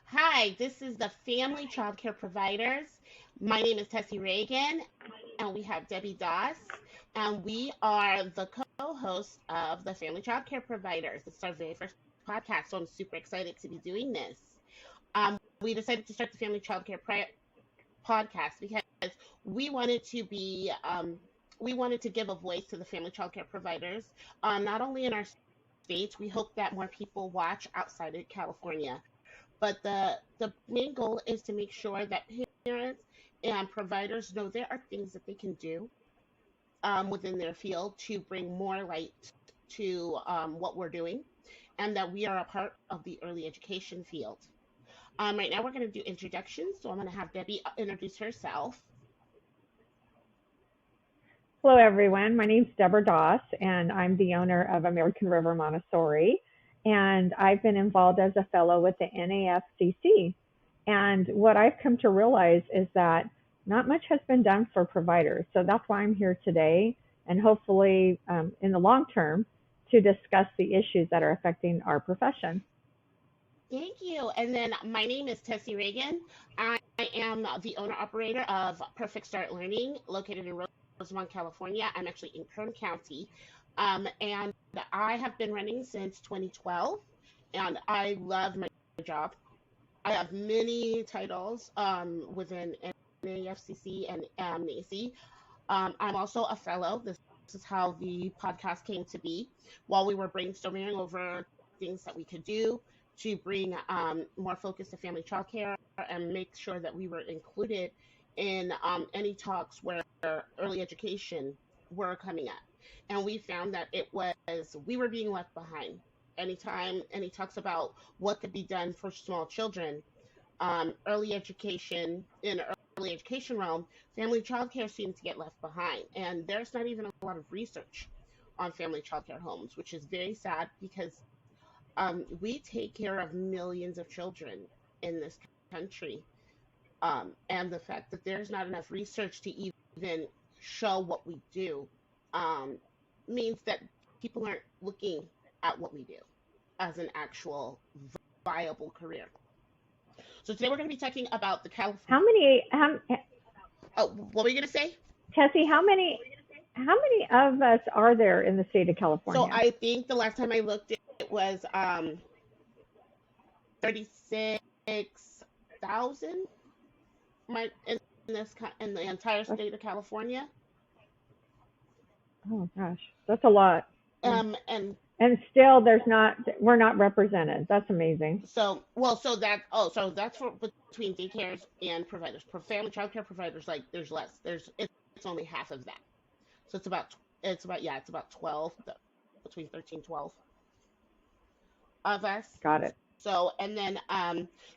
Hi, this is the Family Childcare Providers. My name is Tessie Reagan, and we have Debbie Doss, and we are the co-hosts of the Family Childcare Providers. This is our very first podcast, so I'm super excited to be doing this. We decided to start the Family Childcare podcast because we wanted to be we wanted to give a voice to the family childcare providers, not only in our states. We hope that more people watch outside of California. But the main goal is to make sure that parents and providers know there are things that they can do within their field to bring more light to what we're doing, and that we are a part of the early education field. Right now, we're going to do introductions, so I'm going to have Debbie introduce herself. Hello, everyone. My name is Deborah Doss, and I'm the owner of American River Montessori. And I've been involved as a fellow with the NAFCC. And what I've come to realize is that not much has been done for providers. So that's why I'm here today, and hopefully in the long term, to discuss the issues that are affecting our profession. Thank you. And then my name is Tessie Reagan. I am the owner operator of Perfect Start Learning, located in Rosemont, California. I'm actually in Kern County. And I have been running since 2012, and I love my job. I have many titles within NAFCC and NAC. I'm also a fellow. This is how the podcast came to be while we were brainstorming over things that we could do to bring more focus to family childcare and make sure that we were included in any talks where early education were coming up. And we found that we were being left behind. Anytime any talks about what could be done for small children, early education in early education realm, family childcare seems to get left behind. And there's not even a lot of research on family childcare homes, which is very sad because we take care of millions of children in this country. And the fact that there's not enough research to even show what we do um, means that people aren't looking at what we do as an actual viable career. So today we're going to be talking about the California. How many, Oh, what were you going to say? Tessie, how many of us are there in the state of So California? I think the last time I looked, it was 36,000 in the entire That's, state of California. oh gosh, that's a lot. And And still we're not represented. That's amazing. so that's for between daycares and providers. For family childcare providers, like there's less. It's only half of that. So it's about 12, between 13 12 of us. Got it. So and then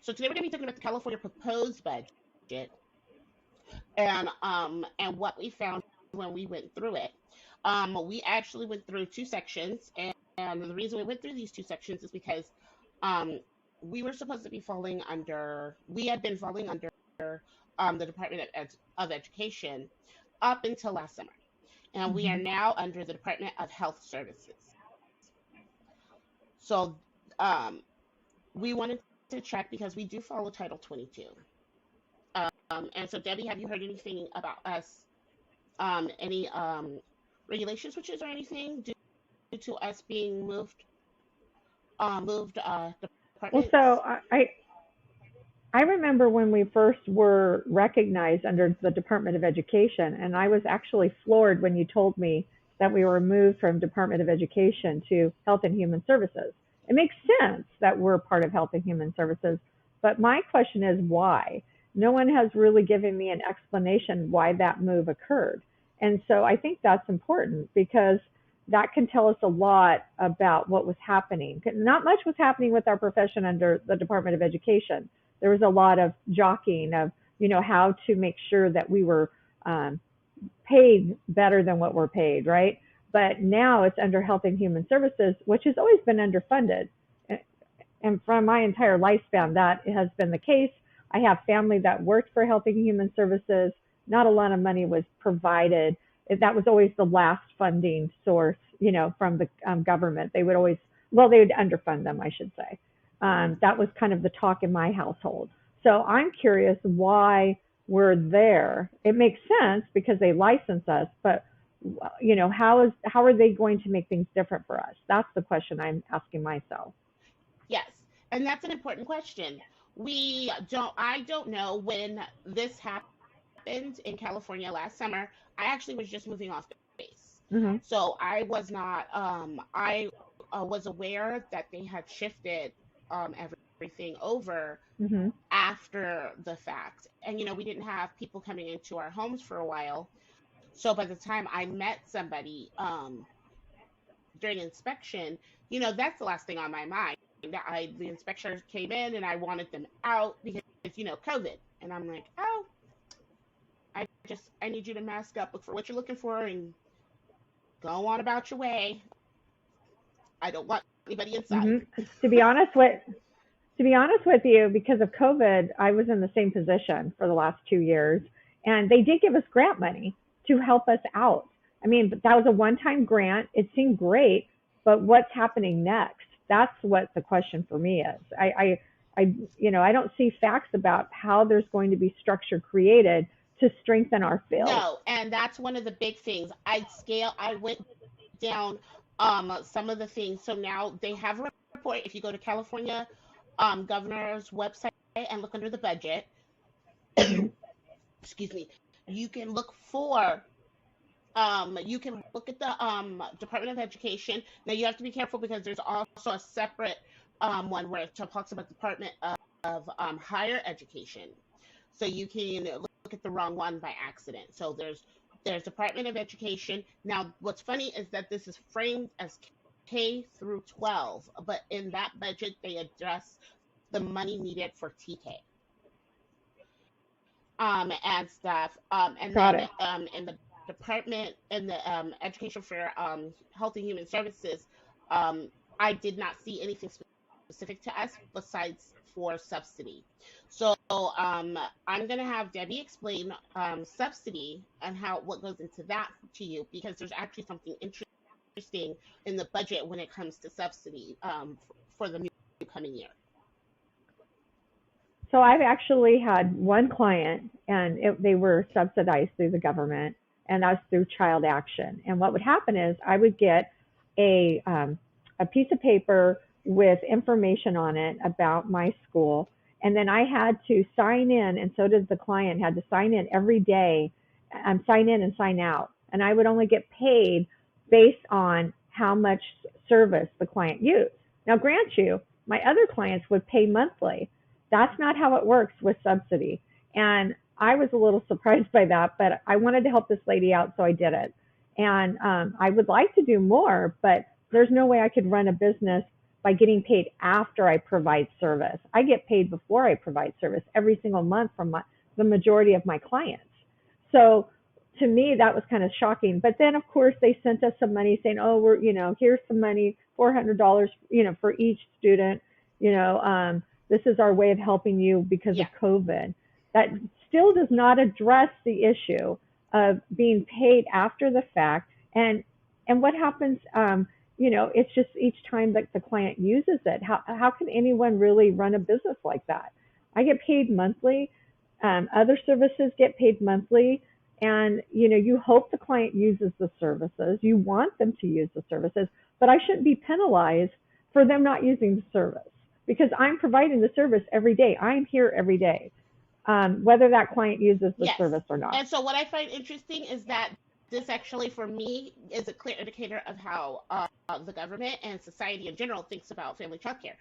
so today we're gonna be talking about the California proposed budget and what we found when we went through it. We actually went through two sections, and the reason we went through these two sections is because um, we were supposed to be we had been falling under the Department of Education up until last summer, and we are Hmm. now under the Department of Health Services. So um, we wanted to check because we do follow Title 22. And so, Debbie, have you heard anything about us, any regulation switches or anything due to us being moved Well, departments? so I remember when we first were recognized under the Department of Education, and I was actually floored when you told me that we were moved from Department of Education to Health and Human Services. It makes sense that we're part of Health and Human Services, but my question is why? No one has really given me an explanation why that move occurred. And so I think that's important because that can tell us a lot about what was happening. Not much was happening with our profession under the Department of Education. There was a lot of jockeying of, how to make sure that we were um, paid better than what we're paid, right? But now it's under Health and Human Services, which has always been underfunded. And from my entire lifespan, that has been the case. I have family that worked for Health and Human Services. Not a lot of money was provided. That was always the last funding source, from the government. They would always, well, they would underfund them, I should say. That was kind of the talk in my household. So I'm curious why we're there. It makes sense because they license us, but how are they going to make things different for us? That's the question I'm asking myself. Yes, and that's an important question. I don't know when this happened in California last summer. I actually was just moving off base. Hmm. So I was not, I was aware that they had shifted everything over Hmm. after the fact. And, we didn't have people coming into our homes for a while. So by the time I met somebody during inspection, that's the last thing on my mind. The inspectors came in and I wanted them out because, COVID. And I'm like, oh, I need you to mask up, look for what you're looking for, and go on about your way. I don't want anybody inside. Hmm. To be honest with to be honest with you, because of COVID, I was in the same position for the last 2 years, and they did give us grant money to help us out. I mean, but that was a one-time grant. It seemed great, but what's happening next? That's what the question for me is. I don't see facts about how there's going to be structure created to strengthen our field. No, and that's one of the big things. I went down some of the things. So now they have a report. If you go to California governor's website and look under the budget, Hmm. excuse me, you can look for you can look at the Department of Education. Now you have to be careful because there's also a separate one where it talks about Department of Higher Education. So you can look at the wrong one by accident. So there's Department of Education. Now what's funny is that this is framed as K through 12, but in that budget they address the money needed for TK and stuff. And Got then it. in the department in the Education for Health and Human Services, um, I did not see anything specific to us besides for subsidy. So I'm gonna have Debbie explain subsidy and how what goes into that to you because there's actually something interesting in the budget when it comes to subsidy for the new coming year. So I've actually had one client, and they were subsidized through the government, and that was through Child Action. And what would happen is I would get a piece of paper with information on it about my school, and then I had to sign in, and so did the client had to sign in every day, sign in and sign out, and I would only get paid based on how much service the client used. Now, grant you, my other clients would pay monthly. That's not how it works with subsidy. And I was a little surprised by that, but I wanted to help this lady out, so I did it. And I would like to do more, but there's no way I could run a business by getting paid after I provide service. I get paid before I provide service every single month from the majority of my clients. So to me, that was kind of shocking. But then, of course, they sent us some money saying, oh, here's some money, $400, for each student. This is our way of helping you because of Yeah. COVID. That still does not address the issue of being paid after the fact. And what happens, it's just each time that the client uses it. How can anyone really run a business like that? I get paid monthly. Other services get paid monthly. And, you hope the client uses the services. You want them to use the services, but I shouldn't be penalized for them not using the service because I'm providing the service every day. I'm here every day, whether that client uses the Yes. service or not. And so what I find interesting is that this actually, for me, is a clear indicator of how the government and society in general thinks about family childcare.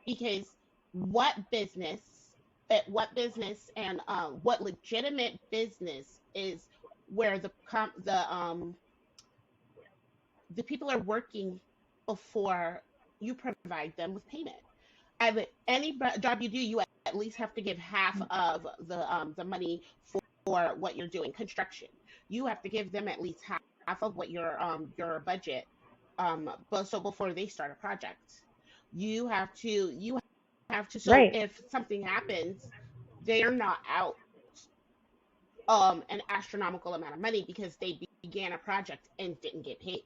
Because what business, what business and what legitimate business is where the people are working before you provide them with payment. Any job you do, you at least have to give half of the money for what you're doing. Construction, you have to give them at least half of what your budget. But so before they start a project, you have to. So Right. if something happens, they're not out an astronomical amount of money because they began a project and didn't get paid.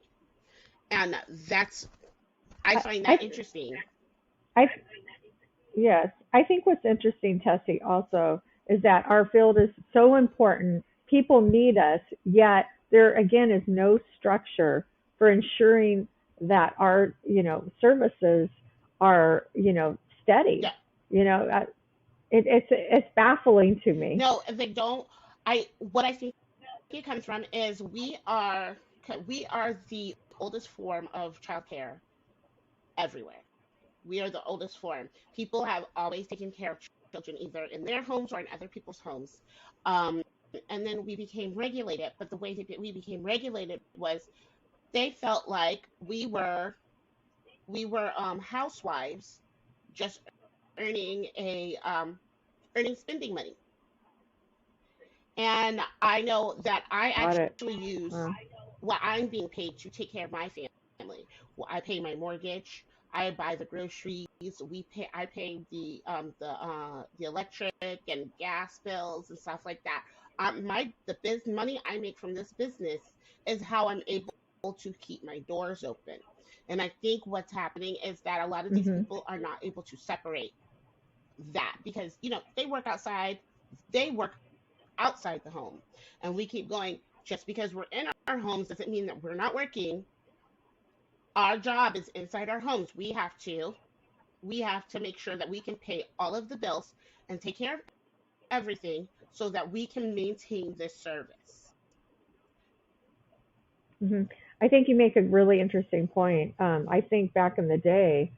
And that's I I, find I, that interesting. I Yes, I think what's interesting, Tessie, also is that our field is so important. People need us, yet there again is no structure for ensuring that our, services are, steady. Yeah. You know, it's baffling to me. No, they don't. What I think it comes from is we are the oldest form of childcare everywhere. We are the oldest form. People have always taken care of children either in their homes or in other people's homes. Um, and then we became regulated. But the way that we became regulated was they felt like we were housewives just earning a earning spending money. And I know that I Got it. actually use Uh, what I'm being paid to take care of my family. Well, I pay my mortgage. I buy the groceries. I pay the electric and gas bills and stuff like that. The biz money I make from this business is how I'm able to keep my doors open. And I think what's happening is that a lot of these mhm. people are not able to separate that because they work outside, they work outside the home. And we keep going, just because we're in our homes doesn't mean that we're not working. Our job is inside our homes. We have to make sure that we can pay all of the bills and take care of everything so that we can maintain this service. I think you make a really interesting point. I think back in the day,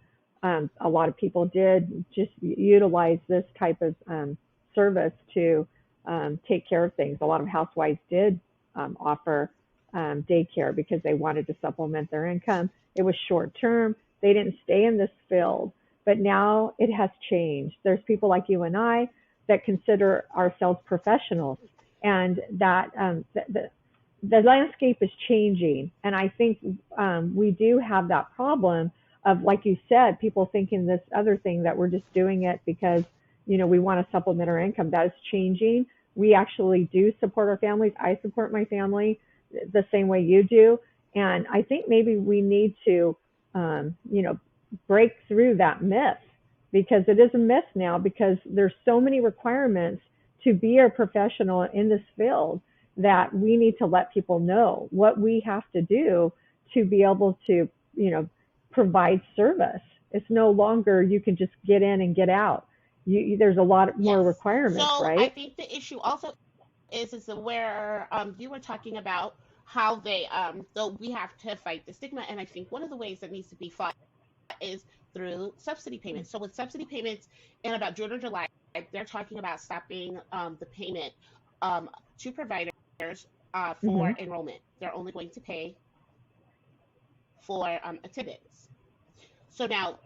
a lot of people did just utilize this type of service to take care of things. A lot of housewives did offer daycare because they wanted to supplement their income. It was short term. They didn't stay in this field, but now it has changed. There's people like you and I that consider ourselves professionals, and that the landscape is changing. And I think we do have that problem of, like you said, people thinking this other thing that we're just doing it because, we want to supplement our income. That is changing. We actually do support our families. I support my family the same way you do. And I think maybe we need to, break through that myth, because it is a myth now, because there's so many requirements to be a professional in this field that we need to let people know what we have to do to be able to, provide service. It's no longer you can just get in and get out. There's a lot more Yes. requirements, So I right? think the issue also is where you were talking about how they so we have to fight the stigma, and I think one of the ways that needs to be fought is through subsidy payments. So with subsidy payments in about June or July, they're talking about stopping the payment to providers for Hmm. enrollment. They're only going to pay for attendance. So now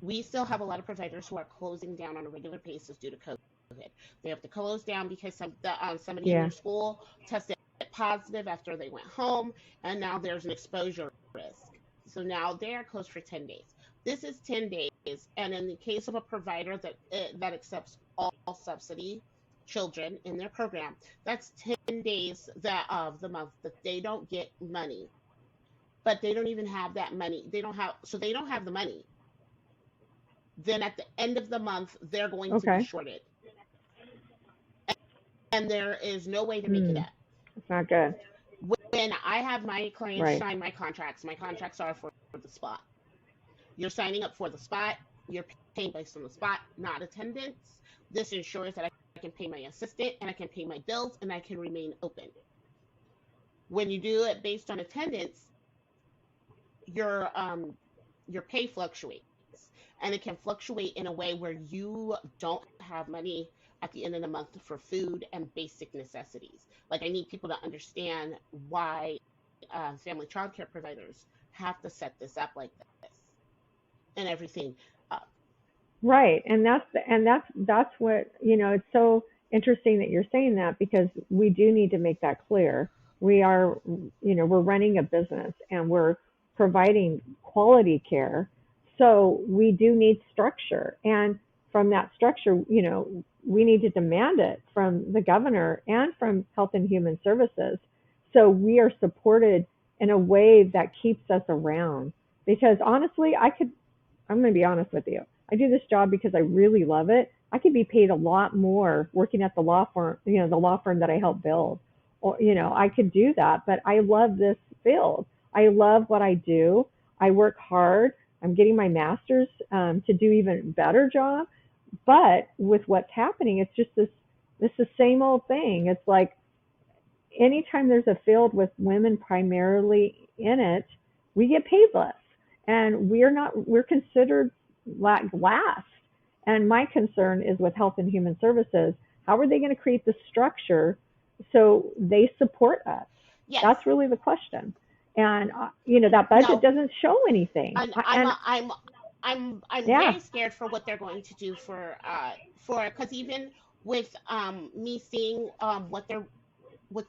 we still have a lot of providers who are closing down on a regular basis due to COVID. They have to close down because somebody in Yeah. their school tested positive after they went home, and now there's an exposure risk. So now they are closed for 10 days. This is 10 days, and in the case of a provider that accepts all subsidy children in their program, that's 10 days that of the month that they don't get money. But they don't even have that money. They don't have the money. Then at the end of the month, they're going to be Okay. shorted, and there is no way to make it Hmm. up. It's not good. When I have my clients Right. sign my contracts are for the spot. You're signing up for the spot. You're paying based on the spot, not attendance. This ensures that I can pay my assistant and I can pay my bills and I can remain open. When you do it based on attendance, your your pay fluctuates, and it can fluctuate in a way where you don't have money at the end of the month for food and basic necessities. Like, I need people to understand why family childcare providers have to set this up like this and everything. Uh, Right. And that's what, it's so interesting that you're saying that, because we do need to make that clear. We are, we're running a business and we're providing quality care. So we do need structure. And from that structure, we need to demand it from the governor and from Health and Human Services. So we are supported in a way that keeps us around. Because honestly, I'm going to be honest with you. I do this job because I really love it. I could be paid a lot more working at the law firm, the law firm that I helped build. Or, I could do that, but I love this field. I love what I do. I work hard. I'm getting my master's to do even better job. But with what's happening, it's just this the same old thing. It's like anytime there's a field with women primarily in it, we get paid less, and we're considered last. And my concern is with Health and Human Services. How are they going to create the structure so they support us? Yes. That's really the question. And that budget doesn't show anything. I'm very scared for what they're going to do for because even with me seeing what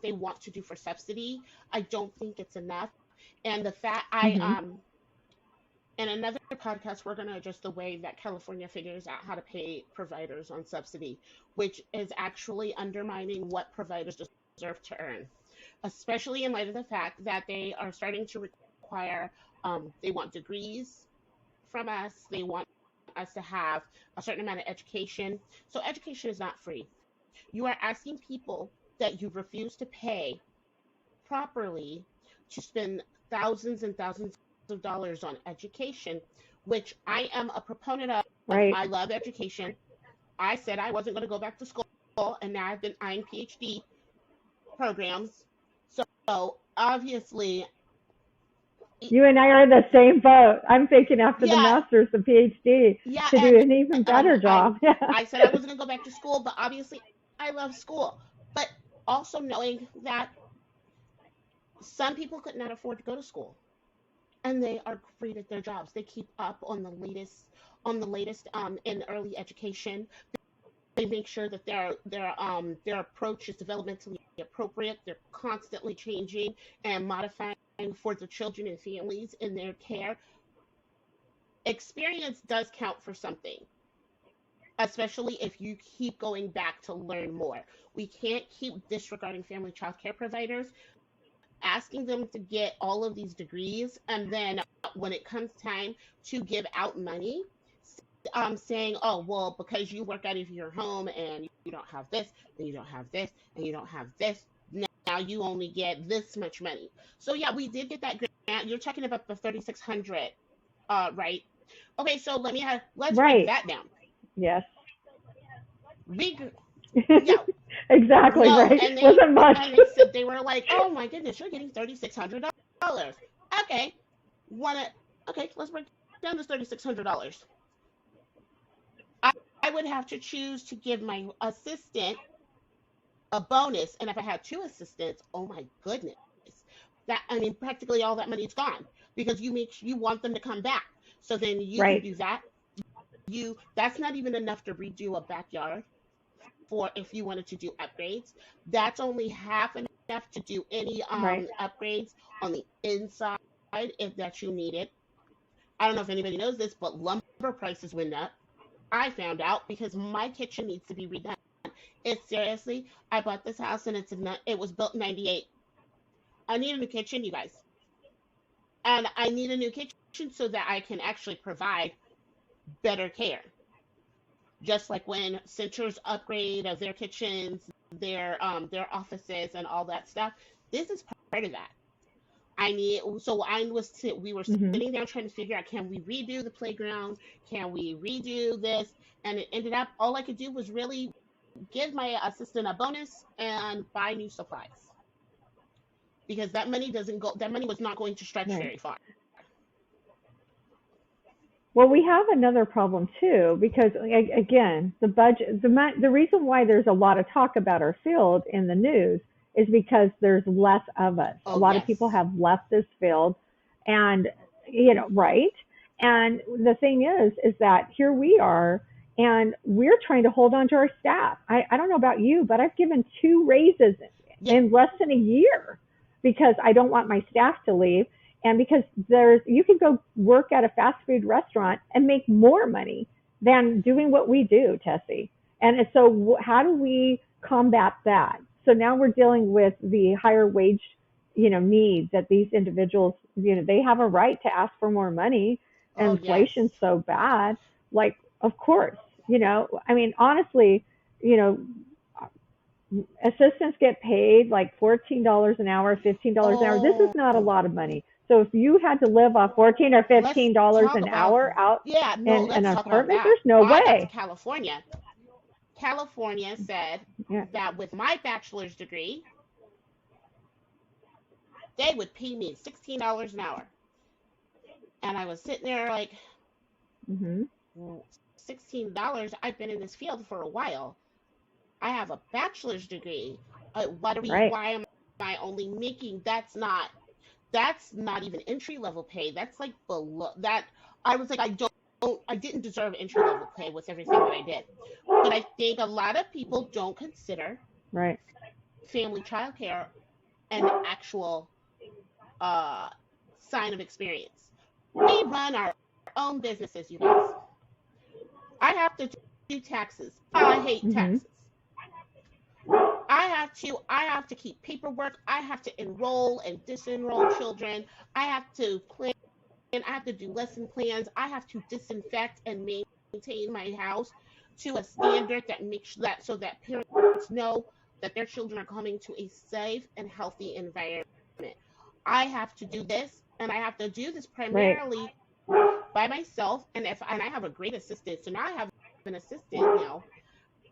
they want to do for subsidy, I don't think it's enough. And the fact in another podcast, we're going to address the way that California figures out how to pay providers on subsidy, which is actually undermining what providers deserve to earn, especially in light of the fact that they are starting to require, they want degrees from us. They want us to have a certain amount of education. So education is not free. You are asking people that you refuse to pay properly to spend thousands and thousands of dollars on education, which I am a proponent of. Right. I love education. I said I wasn't going to go back to school, and now I've been eyeing PhD programs. So obviously, you and I are in the same boat. I'm thinking after the master's, the PhD, to do an even better job. I said I wasn't going to go back to school, but obviously I love school. But also knowing that some people could not afford to go to school, and they are great at their jobs. They keep up on the latest in early education. They make sure that their approach is developmentally appropriate. They're constantly changing and modifying for the children and families in their care. Experience does count for something, especially if you keep going back to learn more. We can't keep disregarding family child care providers, asking them to get all of these degrees, and then when it comes time to give out money, saying, oh, well, because you work out of your home and you don't have this, and you don't have this, and you don't have this, now you only get this much money. So yeah, we did get that grant. You're talking about the 3,600, right? Okay, so let's break that down. Yes. Yeah. Exactly, right. And wasn't much. And they were like, oh my goodness, you're getting $3,600. Okay. Let's break down this $3,600. I would have to choose to give my assistant a bonus, and if I had two assistants, oh my goodness, practically all that money's gone, because you want them to come back. So then you can do that. That's not even enough to redo a backyard for if you wanted to do upgrades. That's only half enough to do any upgrades on the inside if that you needed. I don't know if anybody knows this, but lumber prices went up. I found out because my kitchen needs to be redone. Seriously, I bought this house and it was built in 98. I need a new kitchen, you guys. And I need a new kitchen so that I can actually provide better care. Just like when centers upgrade of their kitchens, their offices and all that stuff. This is part of that. We were sitting down trying to figure out, can we redo the playground? Can we redo this? And it ended up, all I could do was really give my assistant a bonus and buy new supplies. Because that money was not going to stretch very far. Well, we have another problem too, because again, the budget, the reason why there's a lot of talk about our field in the news is because there's less of us. A lot of people have left this field, and right. And the thing is that here we are, and we're trying to hold on to our staff. I don't know about you, but I've given 2 raises in less than a year because I don't want my staff to leave. And because you can go work at a fast food restaurant and make more money than doing what we do, Tessie. And so how do we combat that? So now we're dealing with the higher wage, needs that these individuals, they have a right to ask for more money. And inflation's so bad. Like, of course, I mean, honestly, you know, assistants get paid like $14 an hour, $15 an hour. This is Oh, not a lot of money. So if you had to live off 14 or let's $15 talk an about, hour out yeah, no, in an let's talk about apartment, that. there's no I got to way. California. California said Yeah. that with my bachelor's degree, they would pay me $16 an hour. And I was sitting there like, Hmm. $16? I've been in this field for a while. I have a bachelor's degree. Right. Why am I only making, that's not even entry level pay. That's like below that. I was like, I didn't deserve entry level pay with everything that I did. But I think a lot of people don't consider Right. family childcare an actual uh, sign of experience. We run our own businesses, you guys. I have to do taxes. I hate Hmm. taxes. I have to keep paperwork. I have to enroll and disenroll children. I have to plan. I have to do lesson plans. I have to disinfect and maintain my house to a standard that makes that so that parents know that their children are coming to a safe and healthy environment. I have to do this, and I have to do this Right. primarily by myself. And I have a great assistant, so now I have an assistant now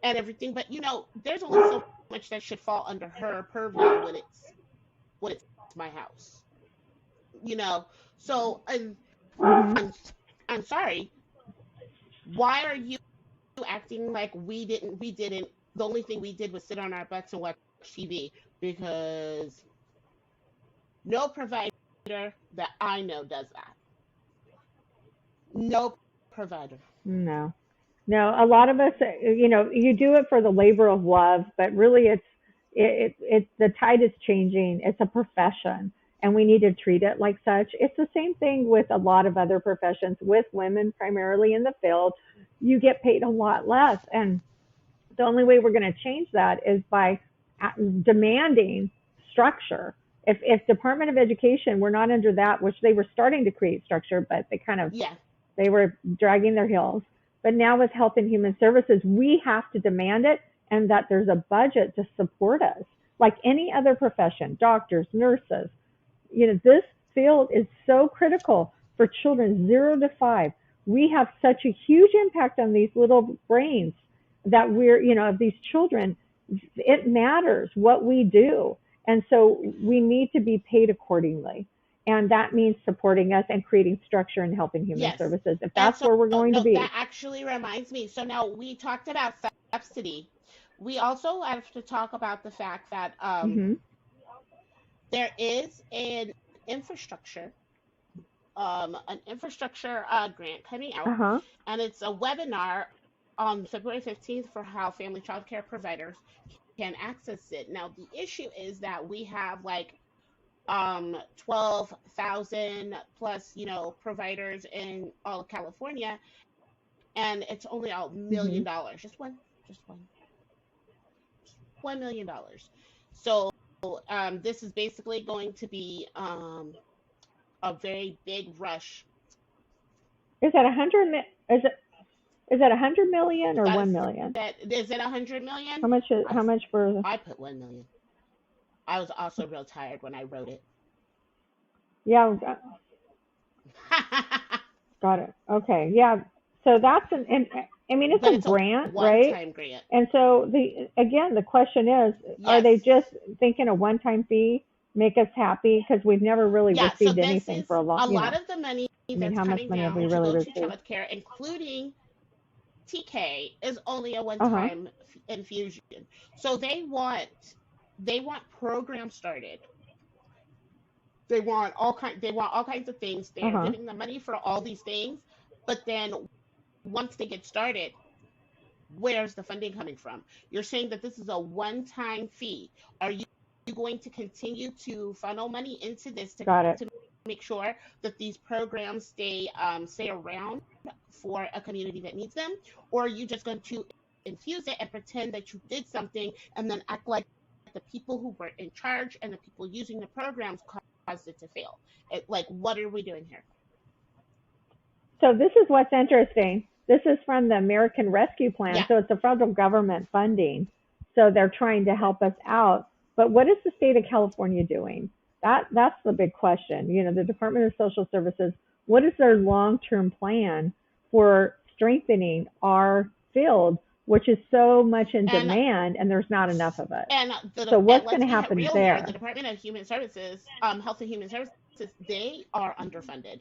and everything. But there's only so much that should fall under her purview when it's my house. You know, so and Hmm. I'm I'm sorry. Why are you acting like we didn't the only thing we did was sit on our butts and watch TV? Because no provider that I know does that. No provider. No. No, a lot of us, you do it for the labor of love, but really the tide is changing. It's a profession and we need to treat it like such. It's the same thing with a lot of other professions with women primarily in the field. You get paid a lot less. And the only way we're going to change that is by demanding structure. If Department of Education were not under that, which they were starting to create structure, but Yeah. they were dragging their heels. But now with Health and Human Services, we have to demand it and that there's a budget to support us. Like any other profession, doctors, nurses, this field is so critical for children 0 to 5. We have such a huge impact on these little brains that of these children. It matters what we do. And so we need to be paid accordingly. And that means supporting us and creating structure in Health and Human Yes. Services, if And that's so where we're going to no, that be. actually reminds me. So now we talked about subsidy. We also have to talk about the fact that Hmm. there is infrastructure an infrastructure grant coming out, Uh-huh. and it's a webinar on February 15th for how family child care providers can access it. Now, the issue is that we have like 12,000 plus, providers in all of California, and it's only Hmm. $1 million, just one, $1 million. So this is basically going to be a very big rush. Is that 100? Is that 100 million or That is 1 million? that is it 100 million? How much? I How much for? I put 1 million. I was also real tired when I wrote it. Yeah, got it. Okay, yeah. So that's and I mean, it's But a it's a grant, right? one-time grant. And so the question is, are they Yes. just thinking a one-time fee make us happy? Because we've never really Yeah, so received this anything is for a long, a lot of the money I mean, that's how much coming money have we down to really go to received? childcare, including TK, is only a Uh-huh. one-time infusion. So they want programs started. They want all kinds of things. They're Uh-huh. giving the money for all these things, but then once they get started, where's the funding coming from? You're saying that this is a one-time fee. Are you going to continue to funnel money into this to Got it. to make sure that these programs stay around for a community that needs them, or are you just going to infuse it and pretend that you did something and then act like the people who were in charge and the people using the programs caused it to fail? Like, what are we doing here? So this is what's interesting. This is from the American Rescue Plan, Yeah. so it's a federal government funding. So they're trying to help us out. But what is the state of California doing? That's the big question. You know, the Department of Social Services, what is their long-term plan for strengthening our field, which is so much in And demand, and there's not enough of it. and So what's going let's to be happen real here. The there? Department of Human Services, Health and Human Services, they are underfunded.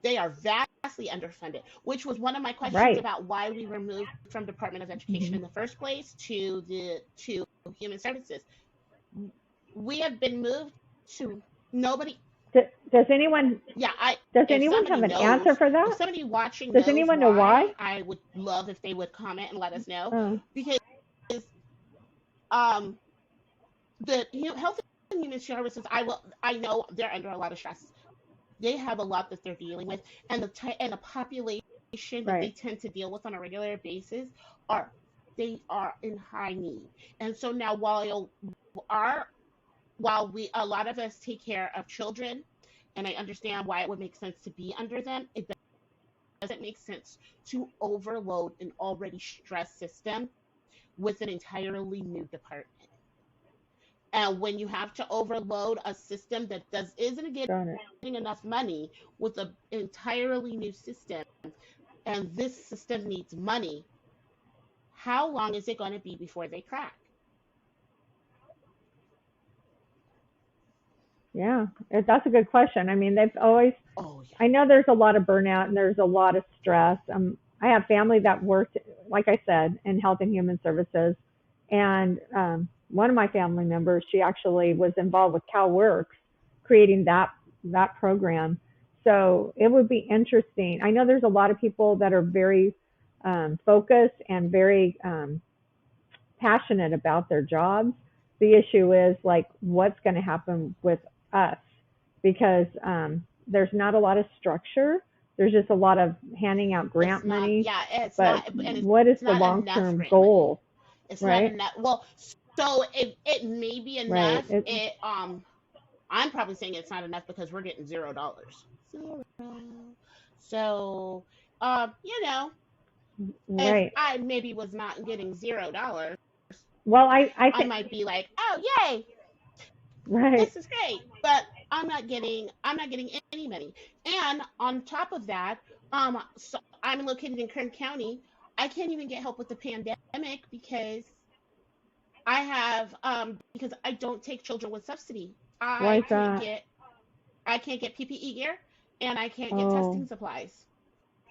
They are vastly underfunded, which was one of my questions Right. about why we were moved from Department of Education Mm-hmm. in the first place to Human Services. We have been moved to nobody. Does anyone Yeah, does if anyone somebody have an answer knows, for if that? somebody watching Does knows anyone know why? why, I would love if they would comment and let us know, Oh, because um the Health and Human Services, I know they're under a lot of stress. They have a lot that they're dealing with, and the population that they right. tend to deal with on a regular basis are they are in high need. And so now our while we a lot of us take care of children, and I understand why it would make sense to be under them, it doesn't make sense to overload an already stressed system with an entirely new department. And when you have to overload a system that isn't getting Got it. enough money with an entirely new system, and this system needs money, how long is it going to be before they crack? Yeah, that's a good question. I mean, they've always, Oh yeah. I know there's a lot of burnout and there's a lot of stress. I have family that worked, like I said, in health and human services. And one of my family members, she actually was involved with CalWorks, creating that program. So it would be interesting. I know there's a lot of people that are very focused and very passionate about their jobs. The issue is like what's going to happen with us because there's not a lot of structure. There's just a lot of handing out It's grant not, money, yeah, it's but not, and what is it's the not long enough term grant money. goal, It's not right? enough. Well, so it may be Right. enough. I'm probably saying it's not enough because we're getting $0. Zero. So, you know, if Right. I maybe was not getting $0, Well, I I think, might be like, oh yay, right. this is great, but I'm not getting any money. And on top of that, so I'm located in Kern County. I can't even get help with the pandemic because I don't take children with subsidy. Why I is can't that? get I can't get PPE gear, and I can't get Oh, testing supplies.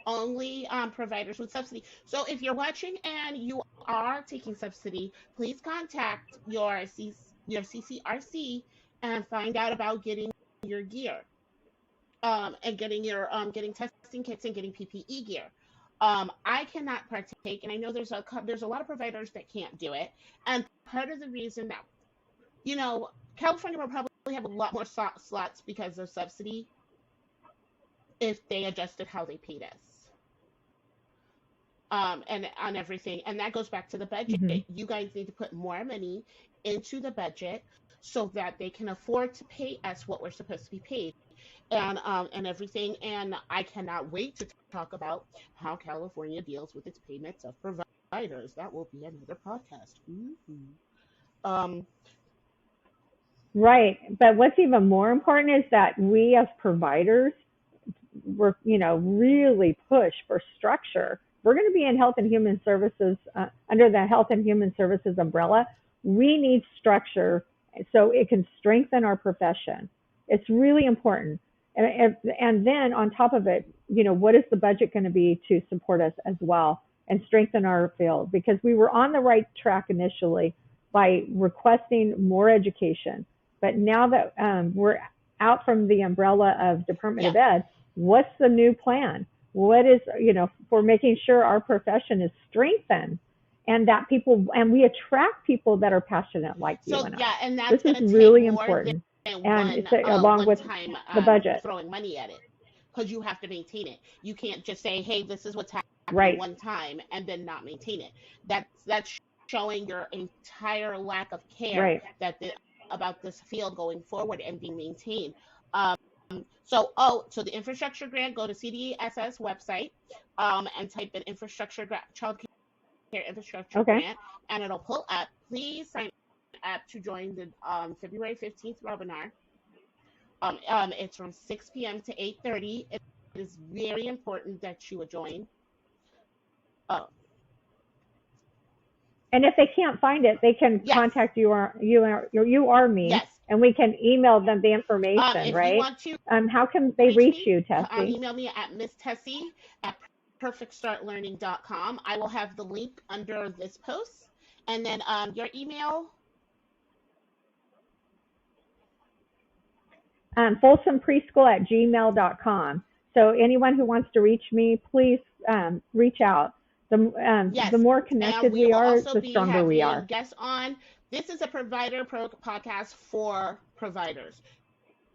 Only providers with subsidy. So if you're watching and you are taking subsidy, please contact your CCRC and find out about getting your gear, and getting testing kits and getting PPE gear. I cannot partake, and I know there's a lot of providers that can't do it. And part of the reason that you know California will probably have a lot more slots because of subsidy if they adjusted how they paid us. And on everything. And that goes back to the budget. hmm, You guys need to put more money into the budget so that they can afford to pay us what we're supposed to be paid, and everything. And I cannot wait to talk about how California deals with its payments of providers. That will be another podcast. Mhm. Um, right. But what's even more important is that we as providers we're really push for structure. We're going to be in health and human services under the health and human services umbrella. We need structure so it can strengthen our profession. It's really important. And then on top of it, what is the budget going to be to support us as well and strengthen our field? Because we were on the right track initially by requesting more education, but now that we're out from the umbrella of Department yeah. of Ed, what's the new plan? What is, for making sure our profession is strengthened and that we attract people that are passionate like you So and I. yeah, and This that's is going to take really more important. than And one it's along one with time the budget. throwing money at it, because you have to maintain it. You can't just say, "Hey, this is what's happening Right, one time," and then not maintain it. That's showing your entire lack of care right. about this field going forward and being maintained. So the infrastructure grant, go to CDSS website. and type in child care infrastructure Okay. grant, and it'll pull up. Please sign up to join the February 15th webinar. It's from 6 p.m. to 8:30. It is very important that you would join. Oh, And if they can't find it, they can yes, contact you or me, yes. and we can email them the information, If you right? want to How can they reach reach me, you, Tessie? email me at mstessie at perfectstartlearning.com. I will have the link under this post. And then your email. Folsompreschool@gmail.com. So anyone who wants to reach me, please reach out. The Yes, more and connected we we will are, also the be stronger we having are. guests on. This is a podcast for providers.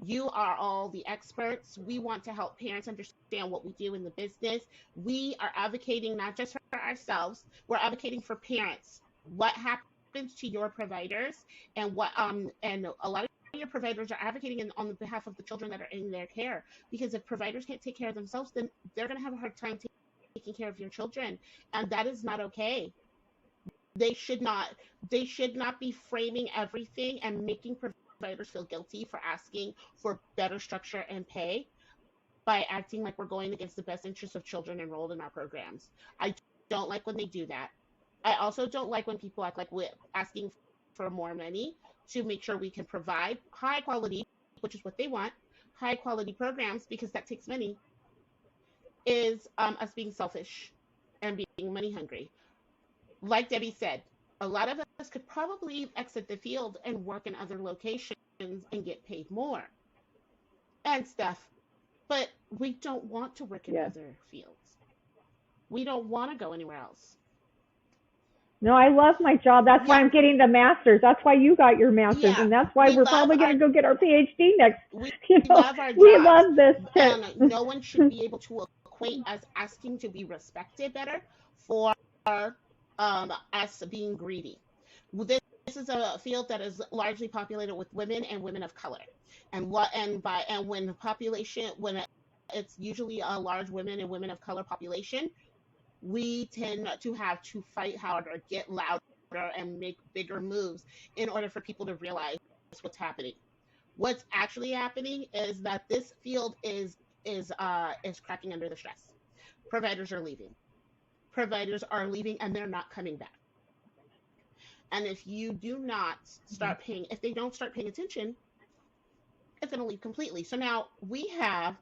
You are all the experts. We want to help parents understand what we do in the business. We are advocating not just for ourselves, we're advocating for parents. What happens to your providers, and a lot of your providers are advocating on behalf of the children that are in their care, because if providers can't take care of themselves, then they're going to have a hard time taking care of your children, and that is not okay. They should not be framing everything and making providers feel guilty for asking for better structure and pay by acting like we're going against the best interests of children enrolled in our programs. I don't like when they do that. I also don't like when people act like we're asking for more money to make sure we can provide high quality, which is what they want, high quality programs, because that takes money, is us being selfish and being money hungry. Like Debbie said, a lot of us could probably exit the field and work in other locations and get paid more and stuff, but we don't want to work in Yes. other fields. We don't want to go anywhere else. No, I love my job. That's why Yeah, I'm getting the master's. That's why you got your master's, yeah. and that's why We we're love probably going our to go get our PhD next. we You know, love our we jobs, love this and too. no one should be able to equate us asking to be respected better for us being greedy. This is a field that is largely populated with women and women of color, and when it's usually a large women and women of color population, we tend to have to fight harder, get louder, and make bigger moves in order for people to realize what's happening. What's actually happening is that this field is cracking under the stress. Providers are leaving. Providers are leaving, and they're not coming back. And if you do not if they don't start paying attention, it's going to leave completely. So now we have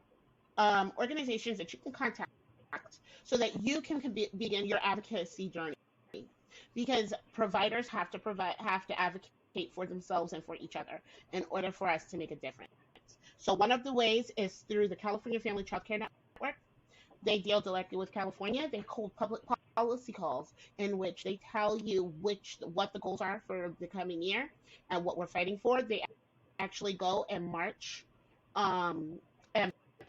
organizations that you can contact so that you can begin your advocacy journey, because providers have to advocate for themselves and for each other in order for us to make a difference. So one of the ways is through the California Family Child Care Network. They deal directly with California. They hold public policy calls in which they tell you what the goals are for the coming year and what we're fighting for. They actually go and march and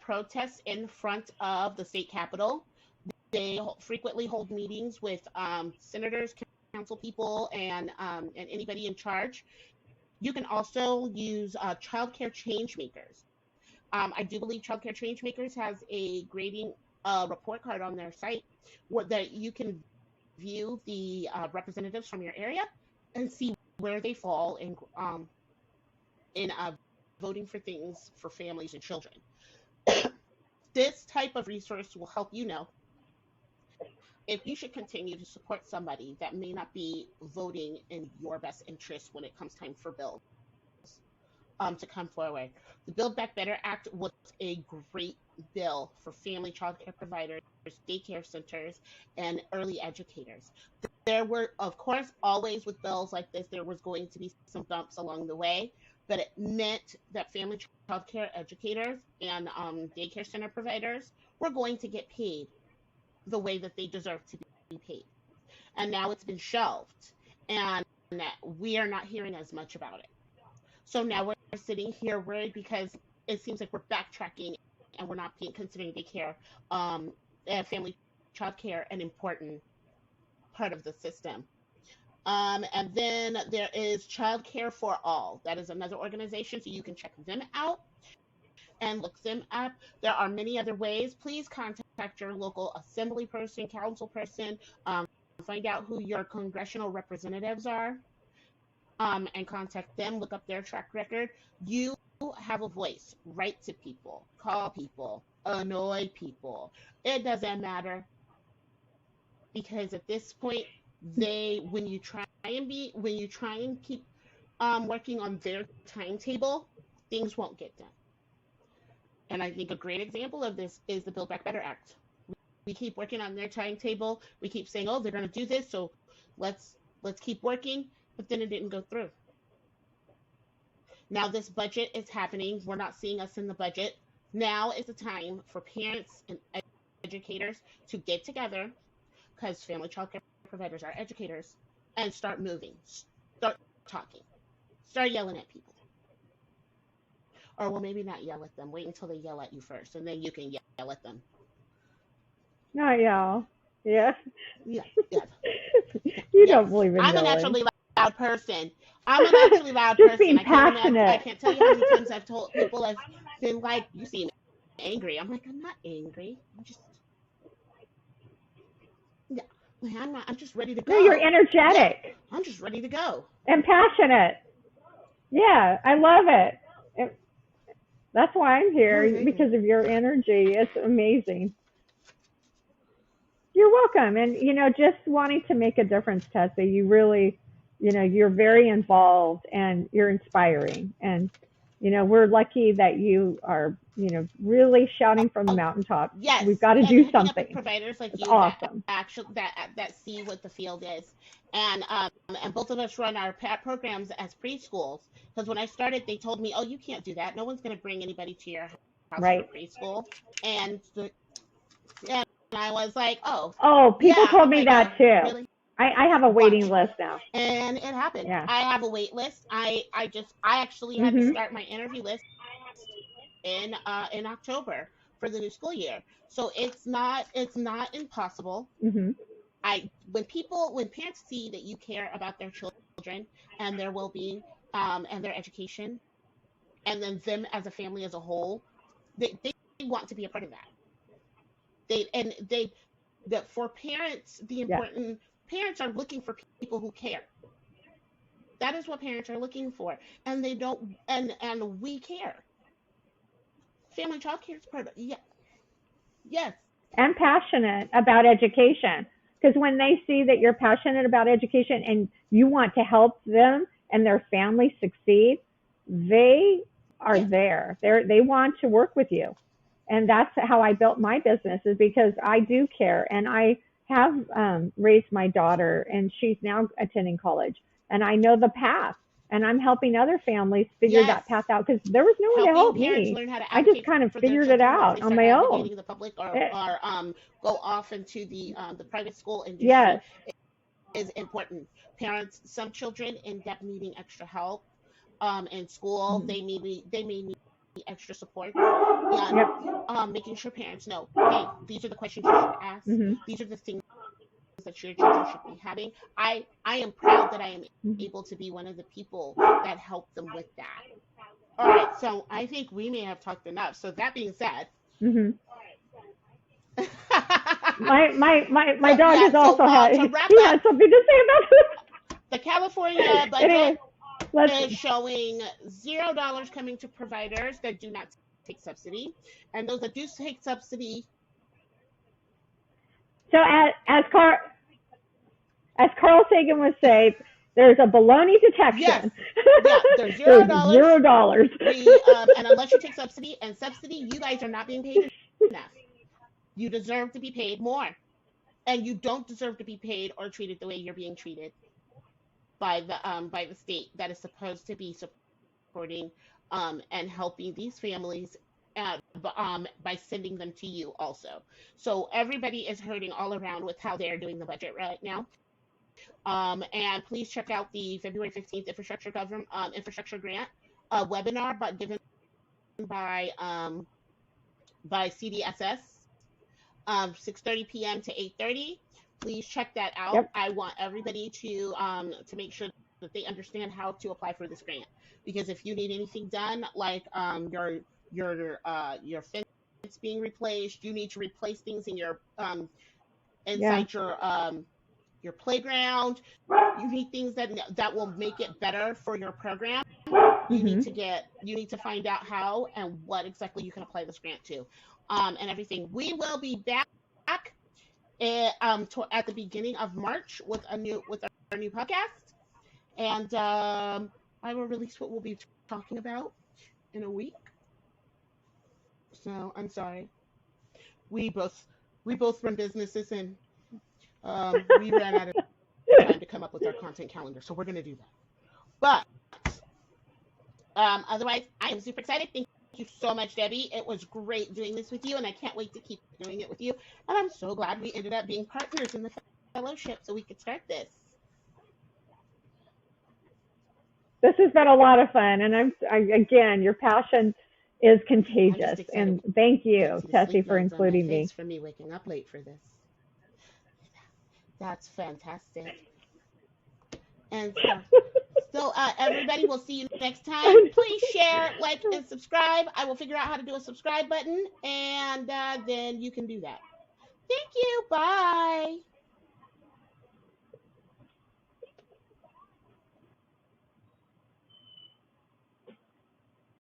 protest in front of the state capitol. They frequently hold meetings with senators, council people, and anybody in charge. You can also use childcare change makers. I do believe Childcare Changemakers has a grading report card on their site that you can view the representatives from your area and see where they fall in voting for things for families and children. This type of resource will help you know if you should continue to support somebody that may not be voting in your best interest when it comes time for bills to come forward. The Build Back Better Act was a great bill for family child care providers, daycare centers, and early educators. There were, of course, always with bills like this, there was going to be some bumps along the way, but it meant that family child care educators and daycare center providers were going to get paid the way that they deserve to be paid. And now it's been shelved, and we are not hearing as much about it. So now we're sitting here worried because it seems like we're backtracking and we're not considering daycare and family child care an important part of the system. And then there is Child Care for All. That is another organization, so you can check them out and look them up. There are many other ways. Please contact contact your local assembly person, council person, find out who your congressional representatives are, and contact them, look up their track record. You have a voice. Write to people, call people, annoy people. It doesn't matter, because at this point, when you try and keep working on their timetable, things won't get done. And I think a great example of this is the Build Back Better Act. We keep working on their timetable. We keep saying, oh, they're going to do this, so let's keep working, but then it didn't go through. Now this budget is happening. We're not seeing us in the budget. Now is the time for parents and educators to get together, because family child care providers are educators, and start moving, start talking, start yelling at people. Or, well, maybe not yell at them. Wait until they yell at you first, and then you can yell at them. Not yell. Yeah. Yeah. You don't believe in I'm a yelling. naturally loud person. Just being passionate. I can't tell you how many times I've told people, I've been like, you seem angry. I'm like, I'm not angry. I'm just ready to go. No, you're energetic. Yeah, I'm just ready to go. And passionate. Yeah, I love it. That's why I'm here, because of your energy. It's amazing. You're welcome. And, just wanting to make a difference, Tessie, you really, you're very involved and you're inspiring. And, we're lucky that you are, really shouting from the mountaintop. Yes. We've got to do something. Providers like it's you awesome. that see what the field is. And both of us run our programs as preschools. Because when I started, they told me, oh, you can't do that. No one's going to bring anybody to your house for preschool. And I was like, oh. Oh, people told me that too. Really? I have a waiting list now. And it happened. Yeah. I have a wait list. I actually had to start my interview list in October for the new school year. So it's not impossible. Mm-hmm. When parents see that you care about their children and their well-being, and their education, and then them as a family as a whole, they want to be a part of that. That for parents, parents are looking for people who care. That is what parents are looking for, and they don't, and we care. Family child care is part of, yes. And passionate about education, because when they see that you're passionate about education and you want to help them and their family succeed, they are there. They want to work with you. And that's how I built my business, is because I do care. And I have raised my daughter, and she's now attending college. And I know the path. And I'm helping other families figure that path out, because there was no one to help me. I just kind of figured it out on my own. The public or go off into the private school industry is important. Parents, some children end up needing extra help in school. They may need extra support. And making sure parents know, hey, these are the questions you should ask. These are the things that your children should be having. I am proud that I am able to be one of the people that help them with that. All right, so I think we may have talked enough. So that being said, my dog has also had something to say about this. The California budget is showing $0 coming to providers that do not take subsidy, and those that do take subsidy. So as Carl Sagan would say, there's a baloney detection. Yes. There's $0. $0. And unless you take subsidy, you guys are not being paid enough. You deserve to be paid more, and you don't deserve to be paid or treated the way you're being treated by the state that is supposed to be supporting and helping these families by sending them to you also. So everybody is hurting all around with how they're doing the budget right now. And please check out the February 15th infrastructure grant webinar, but given by CDSS, 6:30 p.m. to 8:30. Please check that out. Yep. I want everybody to make sure that they understand how to apply for this grant, because if you need anything done, like your fence lights being replaced. You need to replace things in your Yeah. inside your playground. You need things that will make it better for your program. Mhm. You need to find out how and what exactly you can apply this grant to, and everything. We will be back at the beginning of March with our new podcast, and I will release what we'll be talking about in a week. So I'm sorry. We both we both run businesses, and we ran out of time to come up with our content calendar, so we're gonna do that. But otherwise, I am super excited. Thank you so much, Debbie. It was great doing this with you, and I can't wait to keep doing it with you. And I'm so glad we ended up being partners in the fellowship so we could start this. This has been a lot of fun, and again, your passion is I'm contagious. just excited. And thank I you, can't see the Tessie, sleep for lines on my including me. face from me waking up late for this. That's fantastic. And so everybody, we'll see you next time. Please share, like, and subscribe. I will figure out how to do a subscribe button, and then you can do that. Thank you. Bye.